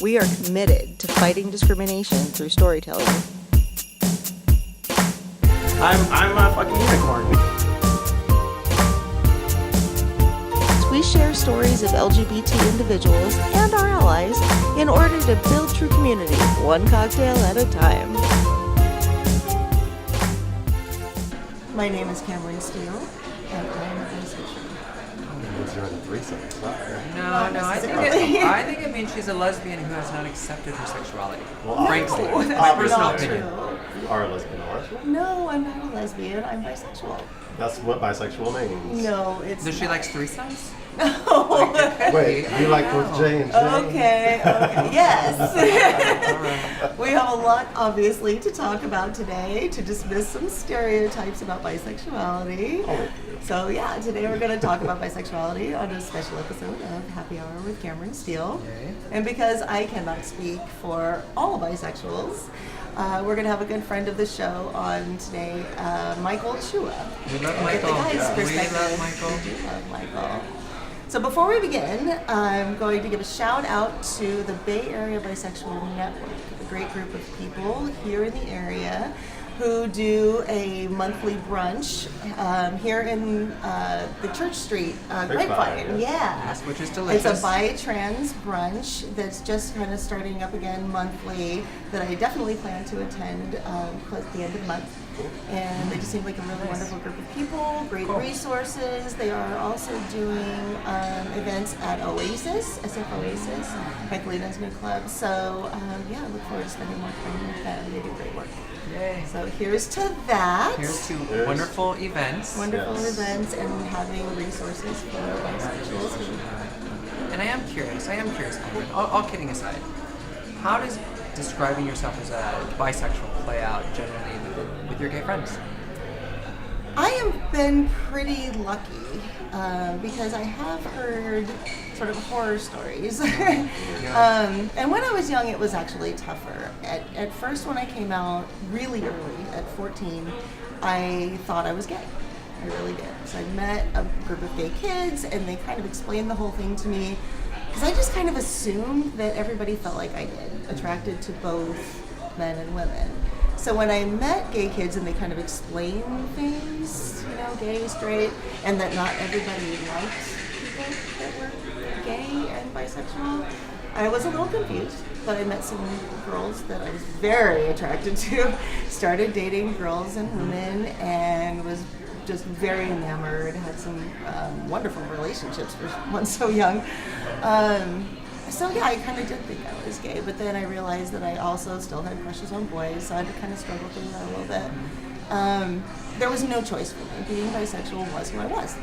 We are committed to fighting discrimination through storytelling. I'm a fucking unicorn. We share stories of LGBT individuals and our allies in order to build true community, one cocktail at a time. My name is Cameron Stiehl, and I'm a bisexual. You're in a threesome. No, I think it means she's a lesbian who has not accepted her sexuality. Well, frankly, No, that's my personal not opinion. true. You are a lesbian, aren't you? No, I'm not a lesbian. I'm bisexual. That's what bisexual means. No, it's Does she not. like threesomes? No. Wait, you like with J and J? Okay, yes. All right. We have a lot, obviously, to talk about today to dismiss some stereotypes about bisexuality. Oh, So yeah, today we're going to talk about bisexuality on a special episode of Happy Hour with Cameron Stiehl. Yay. And because I cannot speak for all bisexuals, we're going to have a good friend of the show on today, Michael Chua. We love Get Michael. the guy's Yeah. We perspective. love Michael. We do love Michael. So before we begin, I'm going to give a shout out to the Bay Area Bisexual Network, a great group of people here in the area who do a monthly brunch here in the Church Street Grapevine. Yeah. Yes, which is It's delicious. a bi-trans brunch that's just kind of starting up again monthly that I definitely plan to attend close to the end of the month. And they just seem like a really wonderful group of people, great resources. They are also doing events at Oasis, SF Oasis, Michaelina's new club. So yeah, I look forward to spending more time with them. They do great work. Yay. So here's to that. Here's to Yes. wonderful events. Wonderful Yes. events and having resources for bisexuals. And I am curious, Cameron, all kidding aside, how does describing yourself as a bisexual play out generally with your gay friends? I have been pretty lucky because I have heard sort of horror stories. And when I was young, it was actually tougher. At first, when I came out really early, at 14, I thought I was gay. I really did. So I met a group of gay kids, and they kind of explained the whole thing to me. Because I just kind of assumed that everybody felt like I did, attracted to both men and women. So when I met gay kids and they kind of explained things, you know, gay, straight, and that not everybody liked people that were gay and bisexual, I was a little confused. But I met some girls that I was very attracted to, started dating girls and women, and was just very enamored, had some wonderful relationships for one so young. So yeah, I kind of did think I was gay, but then I realized that I also still had crushes on boys, so I had to kind of struggle through that a little bit. There was no choice for me. Being bisexual was who I was.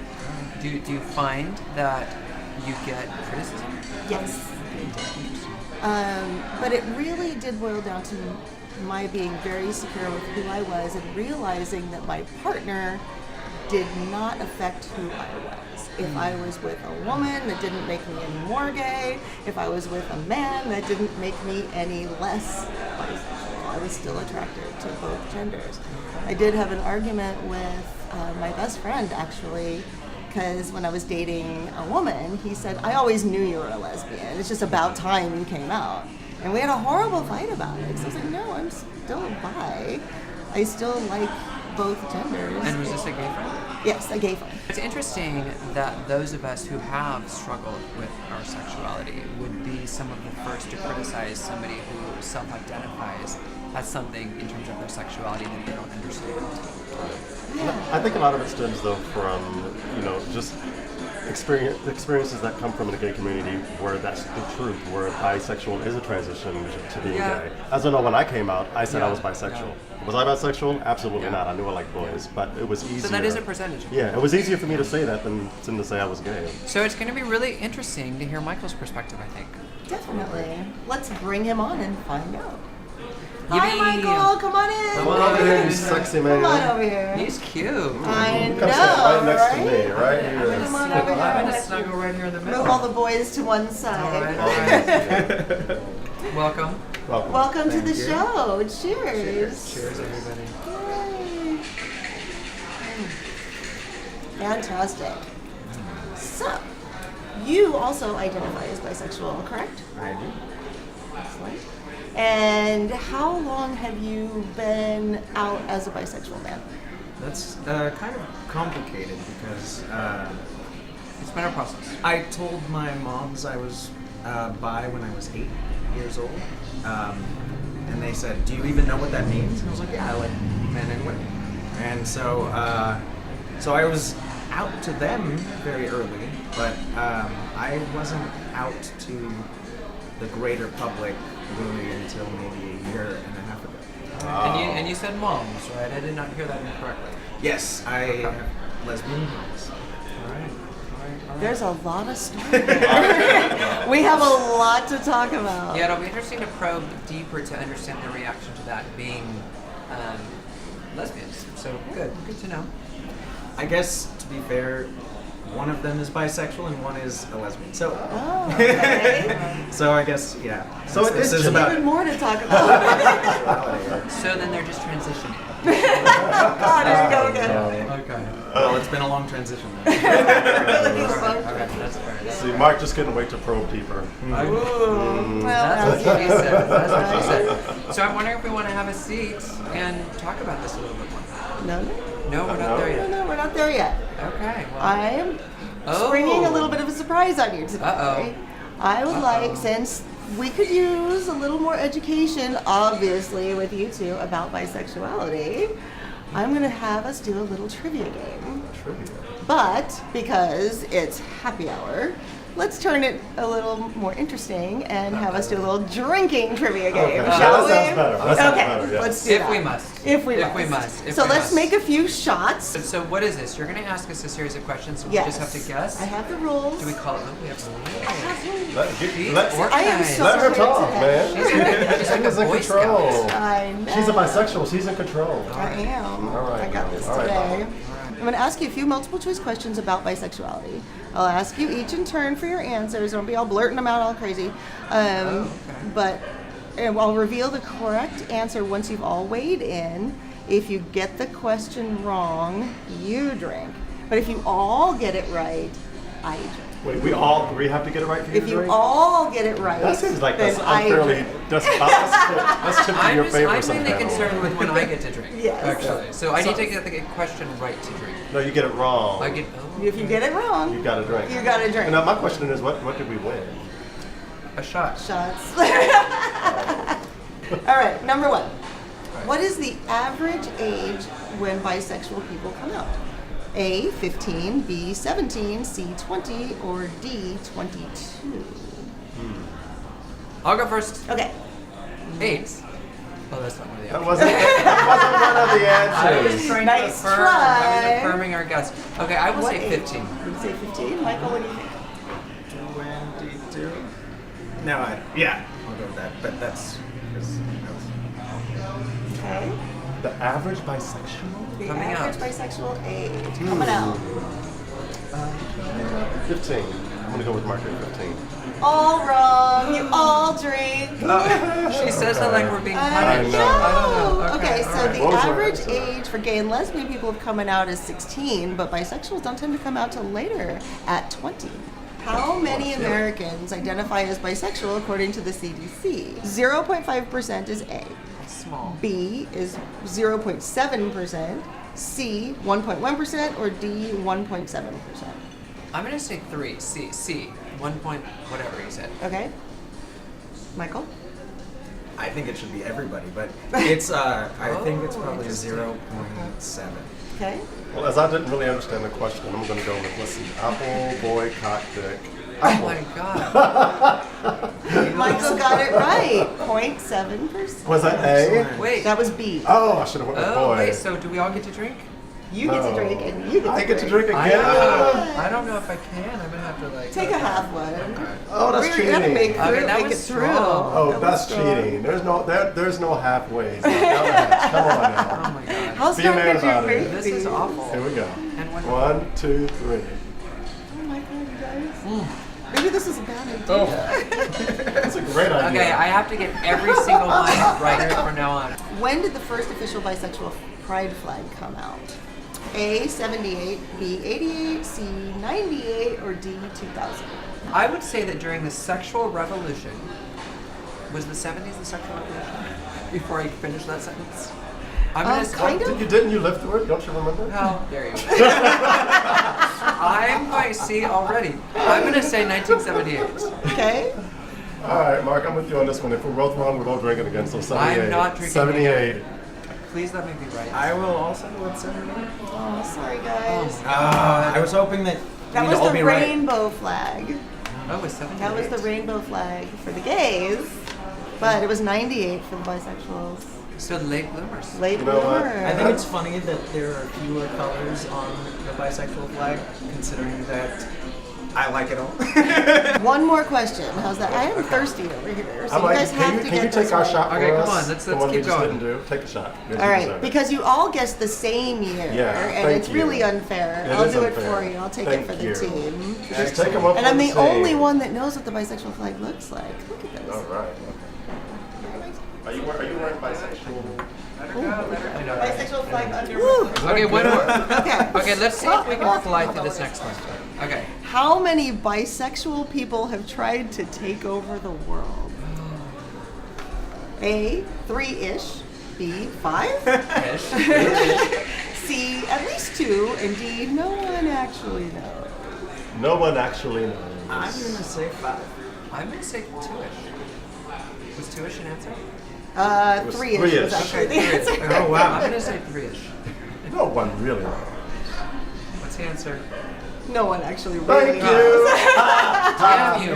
Do you find that you get criticism? Yes. But it really did boil down to my being very secure with who I was and realizing that my partner did not affect who I was. If I was with a woman, that didn't make me any more gay. If I was with a man, that didn't make me any less bisexual. I was still attracted to both genders. I did have an argument with my best friend, actually, because when I was dating a woman, he said, I always knew you were a lesbian. It's just about time you came out. And we had a horrible fight about it. So I was like, no, I'm still bi. I still like both genders. And was this a gay friend? Yes, a gay friend. It's interesting that those of us who have struggled with our sexuality would be some of the first to criticize somebody who self-identifies as something in terms of their sexuality that they don't understand. Yeah. I think a lot of it stems though from, just experiences that come from the gay community where that's the truth, where bisexual is a transition to being gay. As I know, when I came out, I said I was bisexual. Was I bisexual? Absolutely not. I knew I liked boys, but it was easier. So that is a percentage. Yeah, it was easier for me to say that than to say I was gay. So it's going to be really interesting to hear Michael's perspective, I think. Definitely. Let's bring him on and find out. Yippee. Hi, Michael. Come on in. Come on over here, you sexy man. Come on over here. He's cute. I know, Come sit right next right? to me, right here. Come on over here. I'm going to snuggle right here in the middle. Move all the boys to one side. All right. Welcome. Welcome to the show. Cheers. Cheers, everybody. Yay. Fantastic. So, you also identify as bisexual, correct? I do. Excellent. And how long have you been out as a bisexual man? That's kind of complicated because It's been a process. I told my moms I was bi when I was 8 years old, and they said, "Do you even know what that means?" And I was like, "Yeah, I like men and women." And so I was out to them very early, but I wasn't out to the greater public really until maybe a year and a half ago. And you said moms, right? I did not hear that incorrectly. Yes, I have lesbian moms. All right. There's a lot of stories. We have a lot to talk about. Yeah, it'll be interesting to probe deeper to understand the reaction to that being lesbians. So good to know. I guess, to be fair, one of them is bisexual and one is a lesbian. So, Oh, okay. so I guess, yeah. So it is There's even more to talk about. So then they're just transitioning. God, here we go again. Okay. Well, it's been a long transition. Really Okay, that's fair. See, Mark just couldn't wait to probe deeper. Well, That's what she said. That's what she said. So I'm wondering if we want to have a seat and talk about this a little bit more. no, No, we're not there yet. no, we're not there yet. Okay. Well. I am Oh. springing a little bit of a surprise on you today. Uh-oh. I would like, since we could use a little more education, obviously, with you two about bisexuality, I'm going to have us do a little trivia game. Trivia. But because it's happy hour, let's turn it a little more interesting and have us do a little drinking trivia game. Okay. Shall That we? sounds better. That sounds Okay, better, yeah. let's do If that. we must. If we If must. we must. If So we let's must. make a few shots. So what is this? You're going to ask us a series of questions. So we Yes. just have to guess. I have the rules. Do we call it? Oh, we have rules. I am so let her prepared talk, today. man. She's like She's a in Boy control. Scout. I know. She's a bisexual. She's in control. I am. All right, I got girl. this All right, today. Mama. I'm going to ask you a few multiple choice questions about bisexuality. I'll ask you each in turn for your answers. Don't be all blurting them out all crazy. But I'll reveal the correct answer once you've all weighed in. If you get the question wrong, you drink. But if you all get it right, I drink. Wait, we have to get it right for you If to you drink? all get it right, That seems like then that's I unfairly. drink. That's tipped in your favor I'm somehow. mainly concerned with when I get to drink. Yes. Actually. So I need to get the question right to drink. No, you get it wrong. I get If you get it wrong, You got to drink. you got to drink. And now my question is, what did we win? a shot. Shots. All right, number one. What is the average age when bisexual people come out? A, 15, B, 17, C, 20, or D, 22? I'll go first. Okay. 8. Oh, that's not one of the That options. wasn't one of the I was answers. trying Nice to affirm. try. I was affirming our guess. Okay, I will What say age? 15. You say 15? Michael, what do you think? 22? No, I'll go with that. But that's because Okay. The average bisexual? The Coming average out. bisexual age. Coming out. 15. I'm going to go with Mark at 15. All wrong. You all drink. She says it like we're being I punished. know. I don't know. Okay, all so right. the What was your average answer? age for gay and lesbian people of coming out is 16, but bisexuals don't tend to come out till later at 20. How many Americans identify as bisexual according to the CDC? 0.5% is A. Small. B is 0.7%, C 1.1%, or D 1.7%. I'm gonna say 3. C. 1 point whatever you said. Okay? Michael? I think it should be everybody, but it's I think it's Oh, probably interesting. 0.7. Okay. Well, as I didn't really understand the question, I'm going to go with, let's see, apple, boy, cock, dick. Oh my god. Michael got it right. 0.7%. Was that A? Wait. That was B. Oh, I should have went with Oh, boy. wait, so do we all get to drink? You get to No. drink and you get to I drink. get to drink I again? don't know if I can. I'm gonna have to like Take a half one. Oh, that's We're gonna cheating. make Okay, that make it was through. strong. Oh, That that's was strong. cheating. There's no halfways. Come on now. Oh my god. How Be a strong man did you about it. make This is these? awful. Here we go. And one. 1, 2, 3. Oh my god, you guys. Maybe this is a bad idea. Oh, that's a great idea. Okay, I have to get every single one right from now on. When did the first official bisexual pride flag come out? A 78, B 88, C 98, or D 2000? I would say that during the sexual revolution, Was the 70s the sexual revolution? Before I finish that sentence. I'm gonna kind of. Didn't you live through it? Don't you remember? How dare you? I'm going to see already. I'm going to say 1978. Okay. All right, Mark, I'm with you on this one. If we're both wrong, we're both drinking again. So 78. I'm not drinking 78. Please let me be right. I will also go with 78. Oh, sorry guys. I was hoping that That we'd was all the be right. rainbow flag. Oh, it was 78. That was the rainbow flag for the gays, but it was 98 for the bisexuals. So late bloomers. Late You know what? bloomer. I think it's funny that there are fewer colors on the bisexual flag, considering that I like it all. One more question. How's that? I am thirsty over here, so I'm you like, guys have to can get you this take our right. shot for Okay, come us? on, let's The one we keep just going. didn't do. Take a shot. Because All you right, deserve it. because you all guessed the same year, Yeah, and thank it's you. really unfair. It I'll is do it unfair. for you. I'll take Thank it for the you. team. Just take them up And on I'm the team. only one that knows what the bisexual flag looks like. Look at this. All right. Are you wearing bisexual? Bisexual flag under. Okay, one more. Okay. Okay, let's see if we can fly through this next one. Okay. How many bisexual people have tried to take over the world? A, 3-ish. B, 5. Ish. C, at least 2. And D, no one actually knows. No one actually knows. I'm gonna say 5. I'm going to say 2-ish. Was 2-ish an answer? 3-ish three-ish. was actually the Okay, answer. 3-ish. Oh, wow. I'm going to say 3-ish. No one really knows. What's the answer? No one actually really Thank knows. you. Damn you.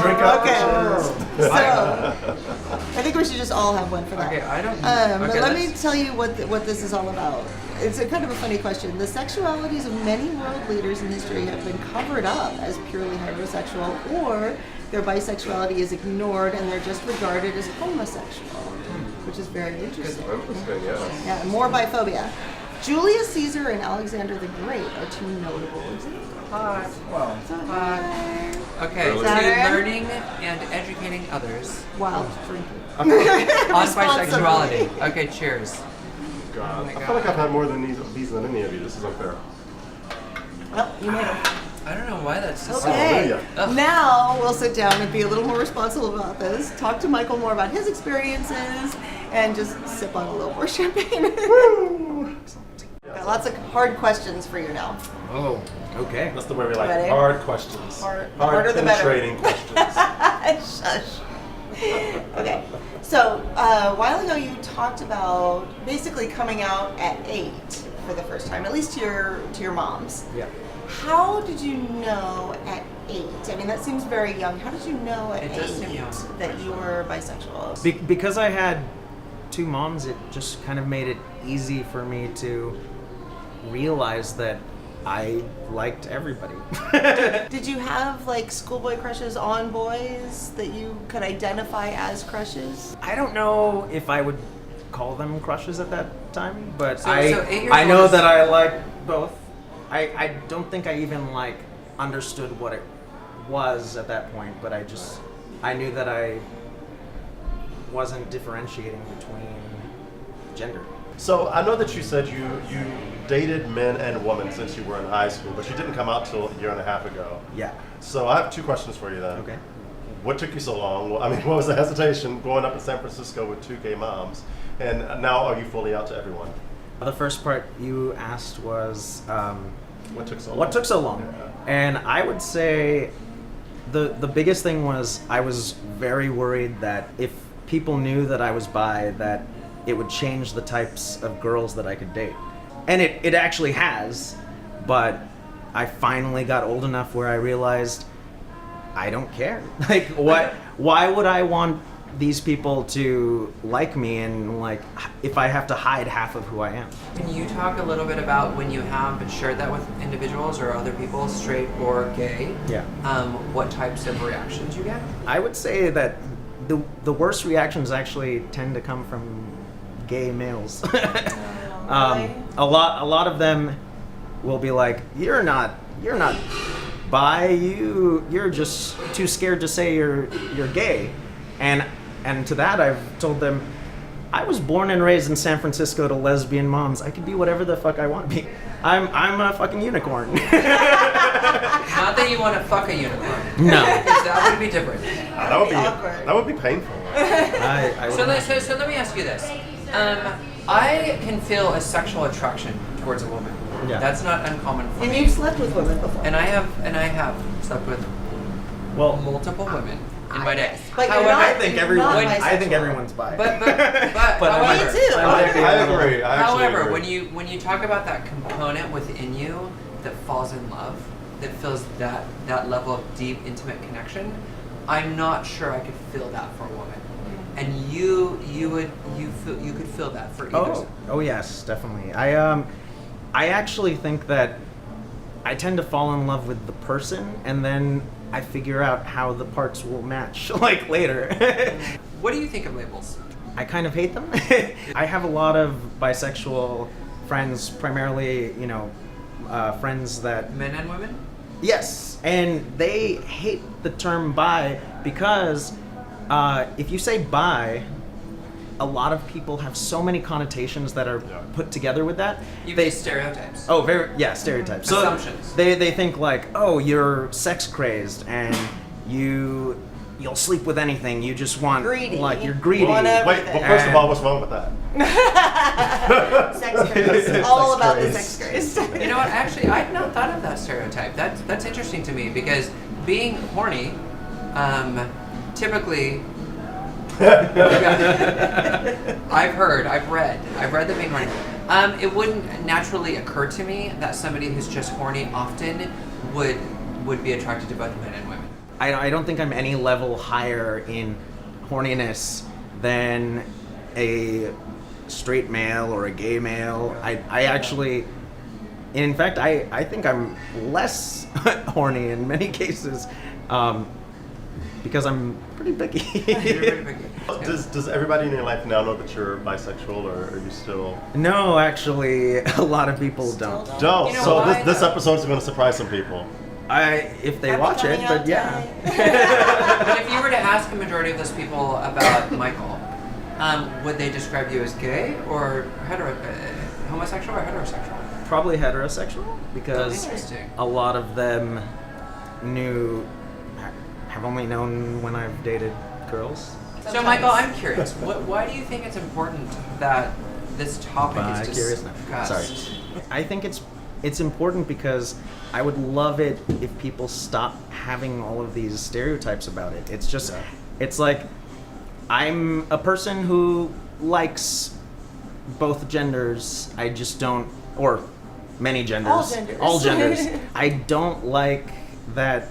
Drink up. Okay. the So, I think we should just all have one for that. Okay, I don't. But okay, let me let's- tell you what this is all about. It's a kind of a funny question. The sexualities of many world leaders in history have been covered up as purely heterosexual, or their bisexuality is ignored and they're just regarded as homosexual, which is very interesting. Interesting, yeah. Yeah, more biphobia. Julius Caesar and Alexander the Great are two notable examples. Well, So, Okay, Really? to learning and educating others while drinking. on Responsibly. bisexuality. Okay, cheers. God. Oh my I feel like God. I've had more than these than any of you. This is unfair. Well, you made it. I don't know why that's just Okay, Hallelujah. Ugh. now we'll sit down and be a little more responsible about this. Talk to Michael more about his experiences, and just sip on a little more champagne. Got lots of hard questions for you now. oh, okay. That's the way we like Ready? it. Hard questions. Hard- the harder the better. penetrating questions. Shush. Okay, so a while ago you talked about basically coming out at 8 for the first time, at least to your moms. Yeah. How did you know at 8? I mean, that seems very young. How did you know at It 8 does seem young. that you were bisexual? Because I had 2 moms, it just kind of made it easy for me to realize that I liked everybody. Did you have like schoolboy crushes on boys that you could identify as crushes? I don't know if I would call them crushes at that time, but So 8 years I know old is- that I liked both. I don't think I even like understood what it was at that point, but I knew that I wasn't differentiating between gender. So I know that you said you dated men and women since you were in high school, but you didn't come out till a year and a half ago. Yeah. So I have 2 questions for you then. Okay. What took you so long? Well, I mean, what was the hesitation growing up in San Francisco with 2 gay moms? And now are you fully out to everyone? The first part you asked was What took so long? what took so long? Yeah. And I would say the biggest thing was I was very worried that if people knew that I was bi, that it would change the types of girls that I could date. And it actually has, but I finally got old enough where I realized I don't care. Like, why would I want these people to like me, and like if I have to hide half of who I am? Can you talk a little bit about when you have shared that with individuals or other people, straight or gay? Yeah. What types of reactions you get? I would say that the worst reactions actually tend to come from gay males. A lot of them will be like, you're not bi, you're just too scared to say you're gay. And to that I've told them, I was born and raised in San Francisco to lesbian moms. I could be whatever the fuck I want to be. I'm a fucking unicorn. Not that you want to fuck a unicorn. No. Because that would be different. That would be painful. So let me ask you this. I can feel a sexual attraction towards a woman. Yeah. That's not uncommon for And me. you've slept with women before. And I have slept with multiple women in my day. But you're However, not- I think bisexual. everyone's bi. but Me too. I agree. I actually however, agree. when you talk about that component within you that falls in love, that feels that level of deep, intimate connection, I'm not sure I could feel that for a woman. And you could feel that for either. Oh yes, definitely. I actually think that I tend to fall in love with the person, and then I figure out how the parts will match like later. What do you think of labels? I kind of hate them. I have a lot of bisexual friends, primarily, friends that... Men and women? Yes, and they hate the term bi because if you say bi, a lot of people have so many connotations that are put together with that. You mean stereotypes. Oh, stereotypes. So Assumptions. They think like, oh, you're sex crazed and you'll sleep with anything. You just want Greedy. like you're greedy. Want Wait, well, first of all, what's wrong with that? Sex craze. All about the craze. sex craze. You know what? Actually, I'd not thought of that stereotype. That's interesting to me because being horny, typically, I've read that being horny. It wouldn't naturally occur to me that somebody who's just horny often would be attracted to both men and women. I don't think I'm any level higher in horniness than a straight male or a gay male. I actually, in fact, I think I'm less horny in many cases because I'm pretty picky. Does everybody in your life now know that you're bisexual, or are you still? No, actually, a lot of people don't. No. You know So why, this though? episode is going to surprise some people. If they Happy watch it, coming but out yeah. But if you were to ask a majority of those people about Michael, would they describe you as gay or homosexual or heterosexual? Probably heterosexual because Interesting. a lot of them have only known when I've dated girls. So, Michael, I'm curious. Why do you think it's important that this topic is Curious now. discussed? Sorry. I think it's important because I would love it if people stop having all of these stereotypes about it. It's just, it's like, I'm a person who likes both genders. I just don't, or many genders. All genders. All genders. I don't like that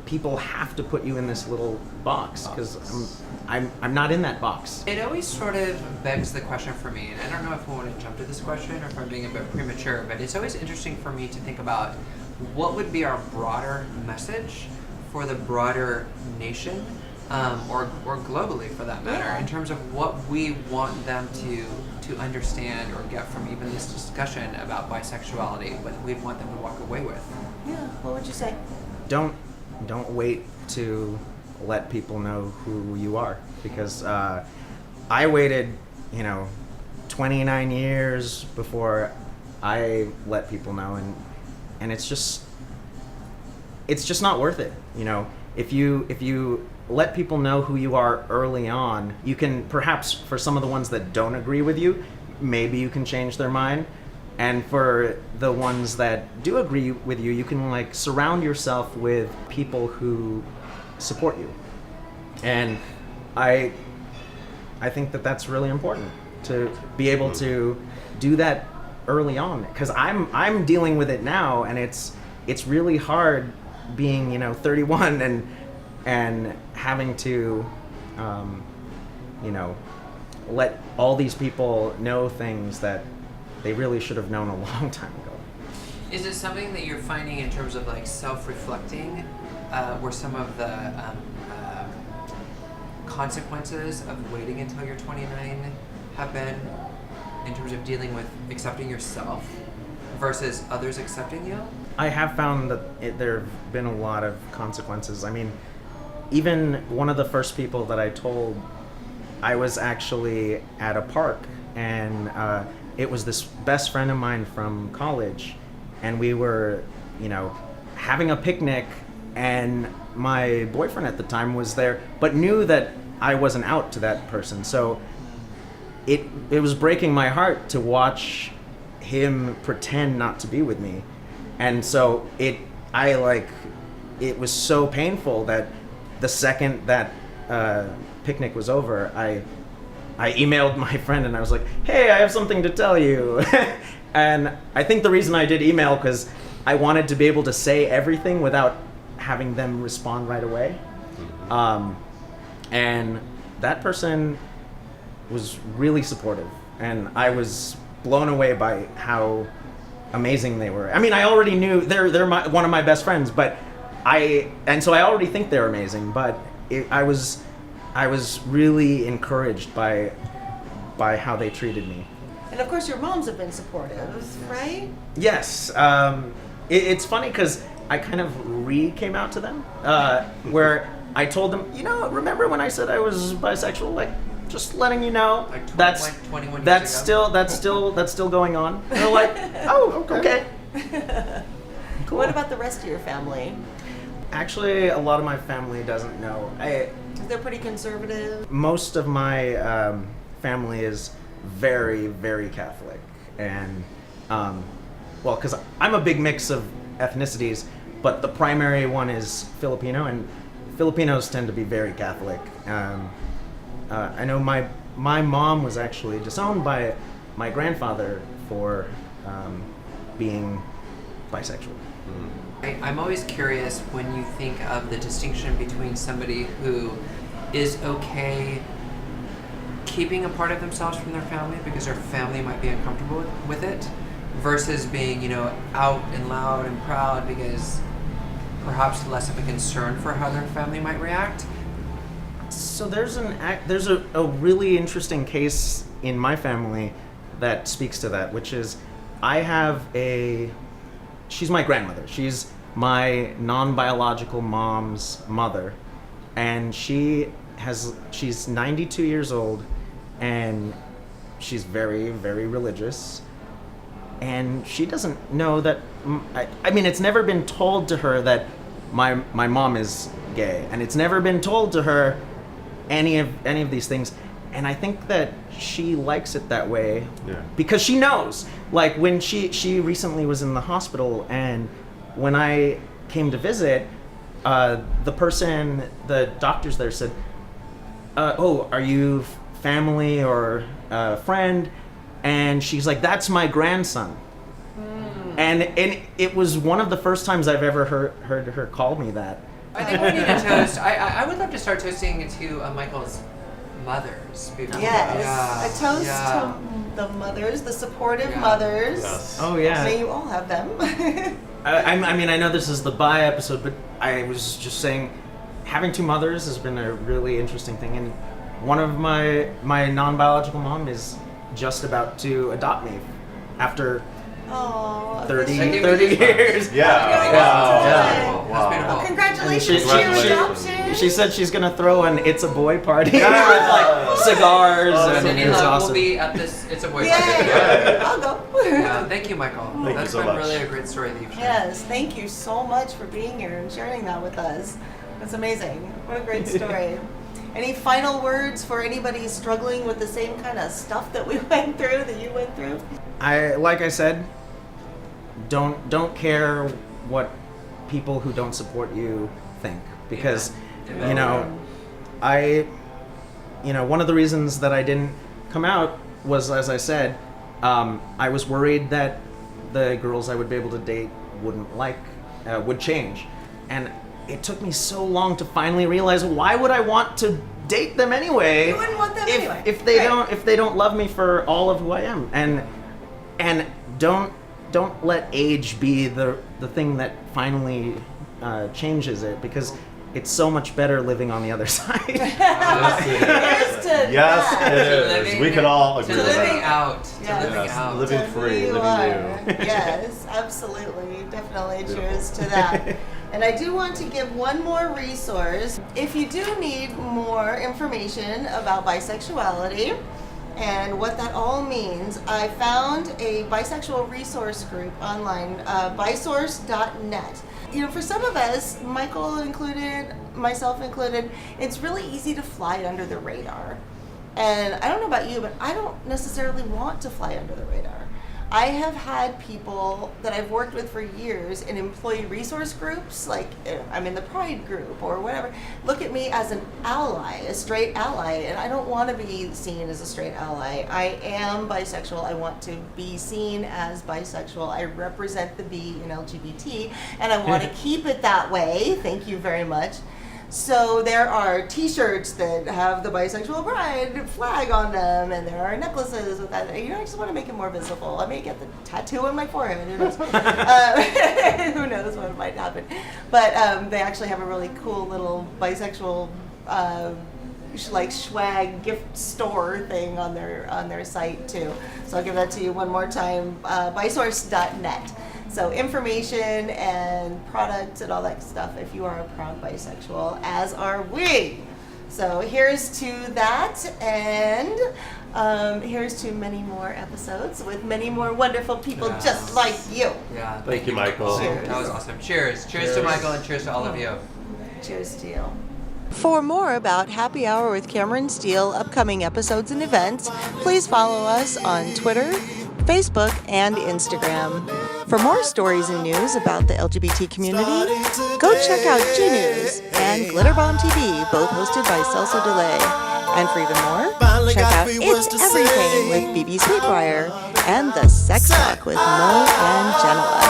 people have to put you in this little box because I'm not in that box. It always sort of begs the question for me, and I don't know if I want to jump to this question or if I'm being a bit premature, but it's always interesting for me to think about what would be our broader message for the broader nation, or globally for that matter, in terms of what we want them to understand or get from even this discussion about bisexuality, what we want them to walk away with. Yeah, what would you say? Don't wait to let people know who you are because I waited 29 years before I let people know, and it's just not worth it. If you let people know who you are early on, you can perhaps, for some of the ones that don't agree with you, maybe you can change their mind. And for the ones that do agree with you, you can surround yourself with people who support you. And I think that that's really important to be able to do that early on because I'm dealing with it now, and it's really hard being 31 and having to let all these people know things that they really should have known a long time ago. Is it something that you're finding in terms of self-reflecting, where some of the consequences of waiting until you're 29 have been in terms of dealing with accepting yourself versus others accepting you? I have found that there have been a lot of consequences. I mean, even one of the first people that I told I was actually at a park, and it was this best friend of mine from college, and we were, having a picnic, and my boyfriend at the time was there, but knew that I wasn't out to that person. So it was breaking my heart to watch him pretend not to be with me. And so it was so painful that the second that picnic was over, I emailed my friend and I was like, hey, I have something to tell you. And I think the reason I did email, because I wanted to be able to say everything without having them respond right away. And that person was really supportive, and I was blown away by how amazing they were. I mean, I already knew they're one of my best friends, but so I already think they're amazing. But I was really encouraged by how they treated me. And of course, your moms have been supportive, right? Yes. It's funny because I kind of came out to them, where I told them, remember when I said I was bisexual? Like, just letting you know, Like 21 years that's ago? still going on. And they're like, oh, okay. Cool. What about the rest of your family? Actually, a lot of my family doesn't know. They're pretty conservative. Most of my family is very, very Catholic, and because I'm a big mix of ethnicities, but the primary one is Filipino, and Filipinos tend to be very Catholic. I know my mom was actually disowned by my grandfather for being bisexual. I'm always curious when you think of the distinction between somebody who is okay keeping a part of themselves from their family because their family might be uncomfortable with it, versus being, out and loud and proud because perhaps less of a concern for how their family might react. So there's a really interesting case in my family that speaks to that, which is she's my grandmother. She's my non-biological mom's mother, and she's 92 years old, and she's very, very religious, and she doesn't know that. I mean, it's never been told to her that my mom is gay, and it's never been told to her any of these things. And I think that she likes it that way, because she knows. Like, when she recently was in the hospital, and when I came to visit, the doctors there said, oh, are you family or friend? And she's like, that's my grandson. And it was one of the first times I've ever heard her call me that. I think we need to toast. I would love to start toasting to Michael's mothers. Yes. A toast to the mothers, the supportive mothers. Yes. Oh, yeah. May you all have them. I mean, I know this is the bi episode, but I was just saying, having two mothers has been a really interesting thing. And one of my non-biological mom is just about to adopt me after 30 years. Yeah. Wow. Wow. That's beautiful. Congratulations to your adoption. She said she's gonna throw an "It's a Boy" party with like cigars, and Cindy it's Love awesome. will be at this It's a Boy party. Yeah, I'll go. Thank you, Michael. Thank That's you so been much. really a great story that you've shared. Yes, thank you so much for being here and sharing that with us. That's amazing. What a great story. Any final words for anybody struggling with the same kind of stuff that we went through, that you went through? Like I said, don't care what people who don't support you think, because Amen. one of the reasons that I didn't come out was, as I said, I was worried that the girls I would be able to date would change, and it took me so long to finally realize, why would I want to date them anyway? You wouldn't want them anyway. If they don't love me for all of who I am, and don't let age be the thing that finally changes it, because it's so much better living on the other side. Yes, it is. We can all agree with living that. out. Yes. Living out. Living free, living new. Yes, absolutely. Definitely. Cheers to that. And I do want to give one more resource. If you do need more information about bisexuality and what that all means, I found a bisexual resource group online, bisource.net. You know, for some of us, Michael included, myself included, it's really easy to fly under the radar. And I don't know about you, but I don't necessarily want to fly under the radar. I have had people that I've worked with for years in employee resource groups, like I'm in the Pride group or whatever, look at me as an ally, a straight ally, and I don't want to be seen as a straight ally. I am bisexual. I want to be seen as bisexual. I represent the B in LGBT, and I want to keep it that way. Thank you very much. So there are T-shirts that have the bisexual pride flag on them, and there are necklaces with that. You know, I just want to make it more visible. I may get the tattoo on my forehead. Who knows? Who knows what might happen? But they actually have a really cool little bisexual like swag gift store thing on their site too. So I'll give that to you one more time. Bisource.net. So information and products and all that stuff if you are a proud bisexual, as are we. So here's to that, and here's to many more episodes with many more wonderful people just like you. Yeah. Thank you, Michael. Cheers. That was awesome. Cheers. Cheers to Michael, and cheers to all of you. Cheers to you. For more about Happy Hour with Cameron Stiehl, upcoming episodes and events, please follow us on Twitter, Facebook, and Instagram. For more stories and news about the LGBT community, go check out G News and Glitterbomb TV, both hosted by Celso Delay. And for even more, check out It's Everything with BB Sweetbriar and The Sex Talk with Mo and Genoa.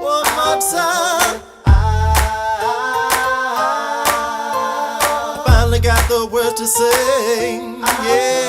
One more time. Finally got the words to say, yeah.